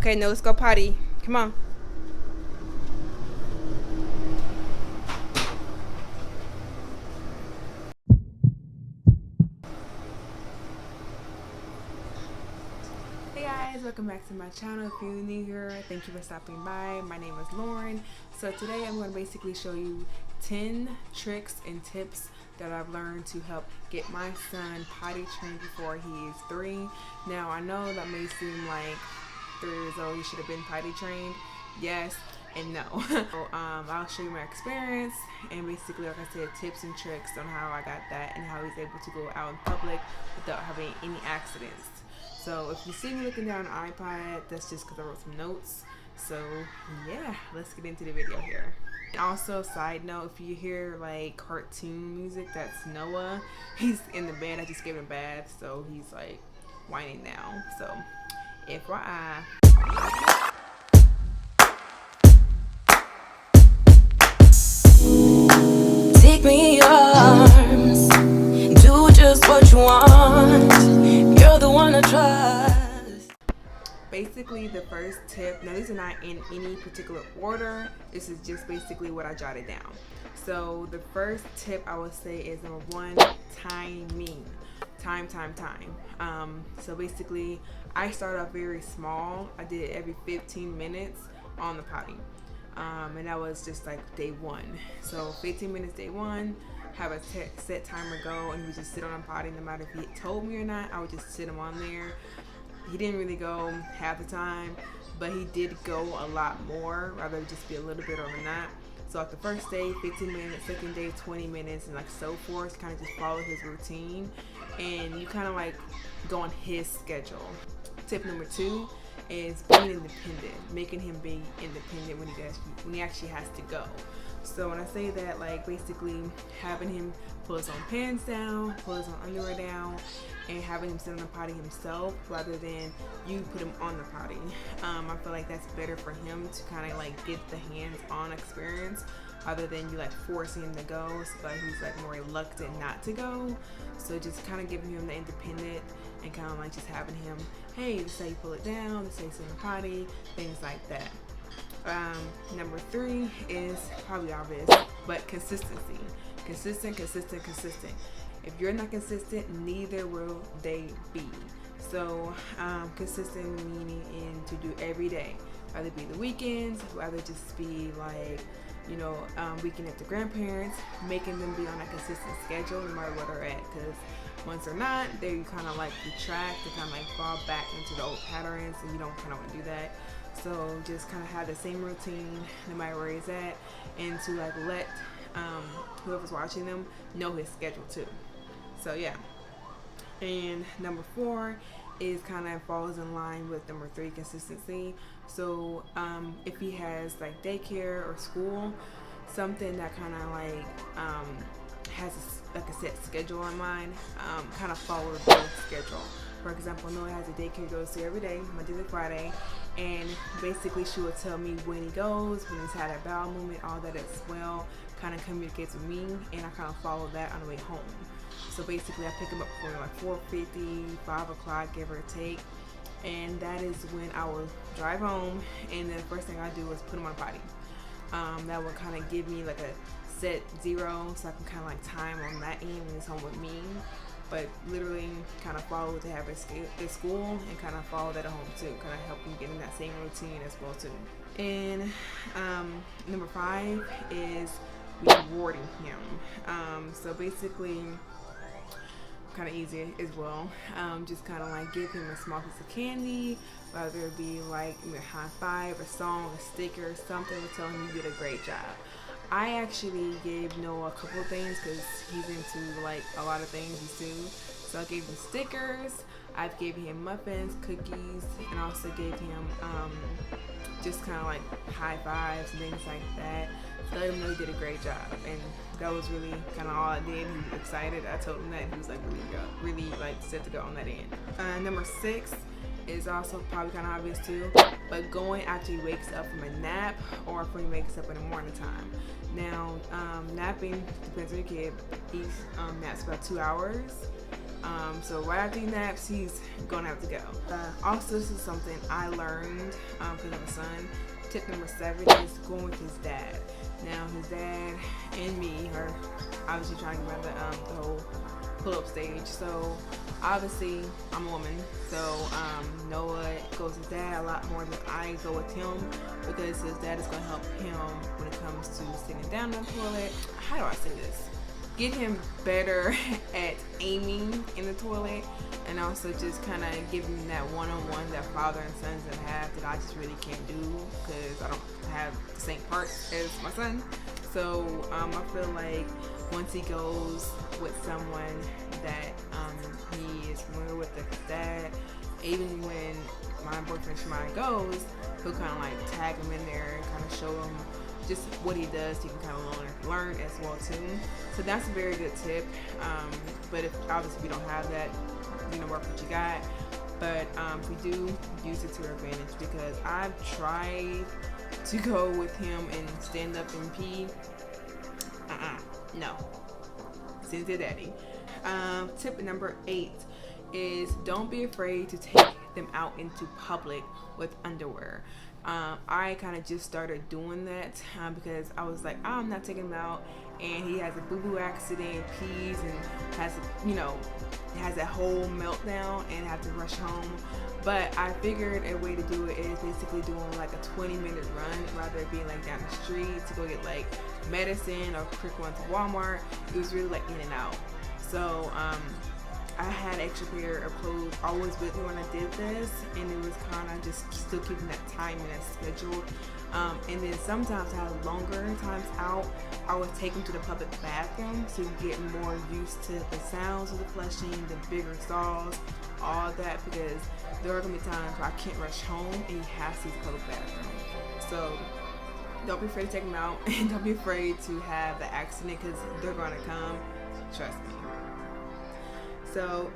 Okay, now let's go potty. Come on. Hey guys, welcome back to my channel. If you're new here, thank you for stopping by. My name is Lauren. So today I'm going to basically show you 10 tricks and tips that I've learned to help get my son potty trained before he is 3. Now I know that may seem like 3 years old he should have been potty trained. Yes and no. So, I'll show you my experience and basically, like I said, tips and tricks on how I got that and how he's able to go out in public without having any accidents. So if you see me looking down an iPad, that's just because I wrote some notes. So yeah, let's get into the video here. Also, side note, if you hear like cartoon music, that's Noah. He's in the bed. I just gave him a bath, so he's like whining now. So FYI. Take me in your arms, do just what you want. You're the one I trust. Basically, the first tip, now these are not in any particular order, this is just basically what I jotted down. So the first tip I would say is number 1, timing. Time. So basically, I started off very small. I did it every 15 minutes on the potty. And that was just like day 1. So 15 minutes day 1, have a set timer go, and he would just sit on the potty. No matter if he told me or not, I would just sit him on there. He didn't really go half the time, but he did go a lot more, rather just be a little bit or not. So like the first day, 15 minutes, second day, 20 minutes, and like so forth. Kind of just follow his routine, and you kind of like go on his schedule. Tip number 2 is being independent, making him be independent when he actually has to go. So when I say that, like basically having him pull his own pants down, pull his own underwear down, and having him sit on the potty himself rather than you put him on the potty. I feel like that's better for him to kind of like get the hands-on experience other than you like forcing him to go, so like he's like more reluctant not to go. So just kind of giving him the independent and kind of like just having him, hey, this is how you pull it down, this is how you sit in the potty, things like that. Number 3 is probably obvious, but consistency. Consistent. If you're not consistent, neither will they be. So consistent meaning in to do every day, whether it be the weekends, whether it just be like, you know, weekend at the grandparents, making them be on a consistent schedule no matter where they're at, because once they're not, they kind of like detract, they kind of like fall back into the old patterns, and you don't kind of want to do that. So just kind of have the same routine no matter where he's at, and to like let whoever's watching them know his schedule too. So yeah. And number 4 is kind of falls in line with number 3, consistency. So if he has like daycare or school, something that kind of like has like a set schedule in mind, kind of follow the schedule. For example, Noah has a daycare he goes to every day, Monday to Friday, and basically she will tell me when he goes, when he's had a bowel movement, all that as well, kind of communicates with me, and I kind of follow that on the way home. So basically I pick him up for like 4:50, 5 o'clock, give or take, and that is when I will drive home, and then the first thing I do is put him on potty. That will kind of give me like a set 0, so I can kind of like time on that end when he's home with me. But literally kind of follow what they have at school and kind of follow that at home too. Kind of help him get in that same routine as well too. And number 5 is rewarding him. So basically kind of easy as well. Just kind of like give him a small piece of candy, whether it be like a high five, a song, a sticker, something to tell him you did a great job. I actually gave Noah a couple of things because he's into like a lot of things too. So I gave him stickers, I've given him muffins, cookies, and also gave him just kind of like high fives and things like that. So let him know he did a great job, and that was really kind of all I did. He was excited. I told him that he was like really like set to go on that end. Number 6 is also probably kind of obvious too, but going after he wakes up from a nap or when he wakes up in the morning time. Now, napping depends on your kid. He naps about 2 hours, So right after he naps, he's gonna have to go. Also, this is something I learned because I have a son. Tip number 7 is going with his dad. Now, his dad and me are obviously trying to get around the whole pull-up stage. So obviously, I'm a woman, so Noah goes with his dad a lot more than I go with him, because his dad is going to help him when it comes to sitting down on the toilet. How do I say this? Get him better at aiming in the toilet, and also just kind of give him that one-on-one that father and sons that have that I just really can't do because I don't have the same parts as my son. So I feel like once he goes with someone that he is familiar with, like his dad, even when my boyfriend Shepard goes, he'll kind of like tag him in there and kind of show him just what he does. He can kind of learn as well too. So that's a very good tip. But if obviously we don't have that, work what you got. But we do use it to our advantage, because I've tried to go with him and stand up and pee. No. Send it to daddy. Tip number 8 is don't be afraid to take them out into public with underwear. I kind of just started doing that because I was like, I'm not taking him out, and he has a boo-boo accident, pees, and has that whole meltdown and have to rush home. But I figured a way to do it is basically doing like a 20-minute run, rather than being like down the street to go get like medicine or quick run to Walmart. It was really like in and out. So I had an extra pair of clothes always with me when I did this, and it was kind of just still keeping that time and that schedule. And then sometimes I had longer times out. I would take them to the public bathroom to get more used to the sounds of the flushing, the bigger stalls, all that, because there are going to be times where I can't rush home and you have to use the public bathroom. So don't be afraid to take them out, and don't be afraid to have the accident, because they're going to come. Trust me. So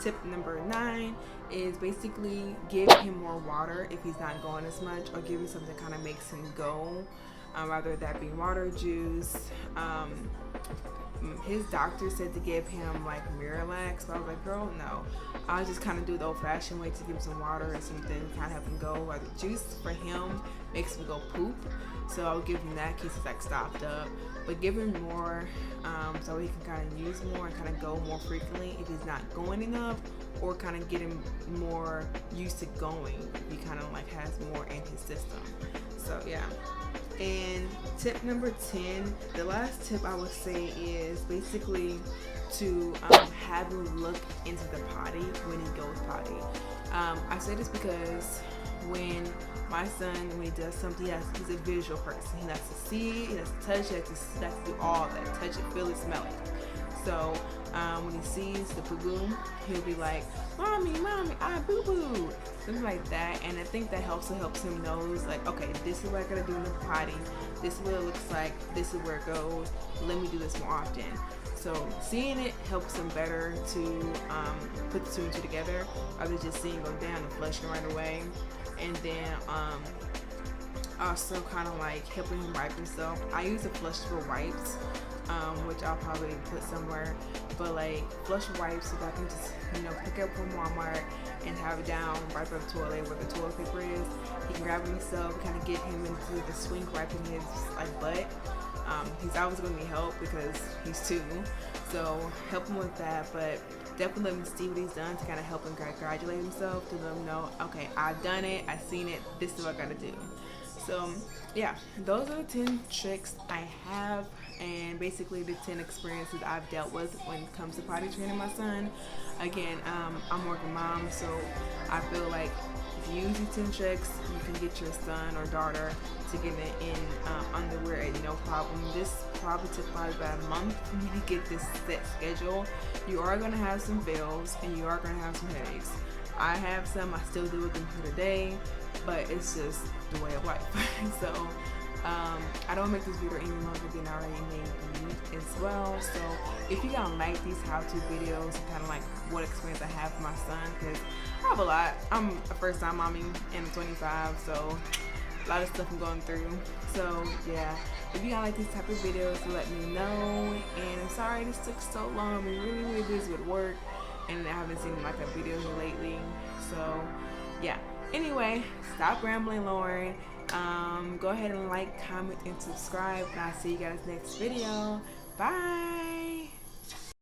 tip number 9 is basically give him more water if he's not going as much, or give him something that kind of makes him go, whether that be water, juice. His doctor said to give him like Miralax, but I was like, girl, no. I'll just kind of do the old-fashioned way, to give him some water or something to kind of help him go. Whether juice for him makes him go poop, so I'll give him that in case he's like stopped up. But give him more so he can kind of use more and kind of go more frequently if he's not going enough, or kind of get him more used to going if he kind of like has more in his system. So yeah. And tip number 10, the last tip I would say is basically to have him look into the potty when he goes potty. I say this because when my son, when he does something, he's a visual person. He likes to see it, he likes to touch it, he likes to do all that. Touch it, feel it, smell it. So when he sees the boo-boo, he'll be like, Mommy, I boo-boo. Something like that. And I think that helps him knows, like, okay, this is what I gotta do in the potty. This is what it looks like. This is where it goes. Let me do this more often. So seeing it helps him better to put the 2 and 2 together, rather than just seeing it go down and flushing right away. And then also kind of like helping him wipe himself. I use the flushable wipes, which I'll probably put somewhere. But like flush wipes, so that I can just pick up from Walmart and have it down right by the toilet where the toilet paper is. He can grab it himself, kind of get him into the swing wiping his like butt. He's always going to need help because he's 2, so help him with that. But definitely let him see what he's done to kind of help him congratulate himself, to let him know, okay, I've done it, I've seen it, this is what I gotta do. So yeah, those are the 10 tricks I have, and basically the 10 experiences I've dealt with when it comes to potty training my son. Again, I'm a working mom, so I feel like if you use these 10 tricks, you can get your son or daughter to get it in underwear at no problem. This probably took about a month for me to get this set schedule. You are going to have some fails, and you are going to have some headaches. I have some, I still deal with them to today, but it's just the way of life. So I don't make this video any longer than I already made as well. So if you don't like these how-to videos, kind of like what experience I have with my son, because I have a lot. I'm a first-time mommy and I'm 25, so a lot of stuff I'm going through. So yeah, if you don't like these type of videos, let me know. And I'm sorry this took so long. I'm really busy with work and I haven't seen like a video here lately. So yeah. Anyway, stop rambling, Lauren. Go ahead and like, comment, and subscribe, and I'll see you guys next video. Bye.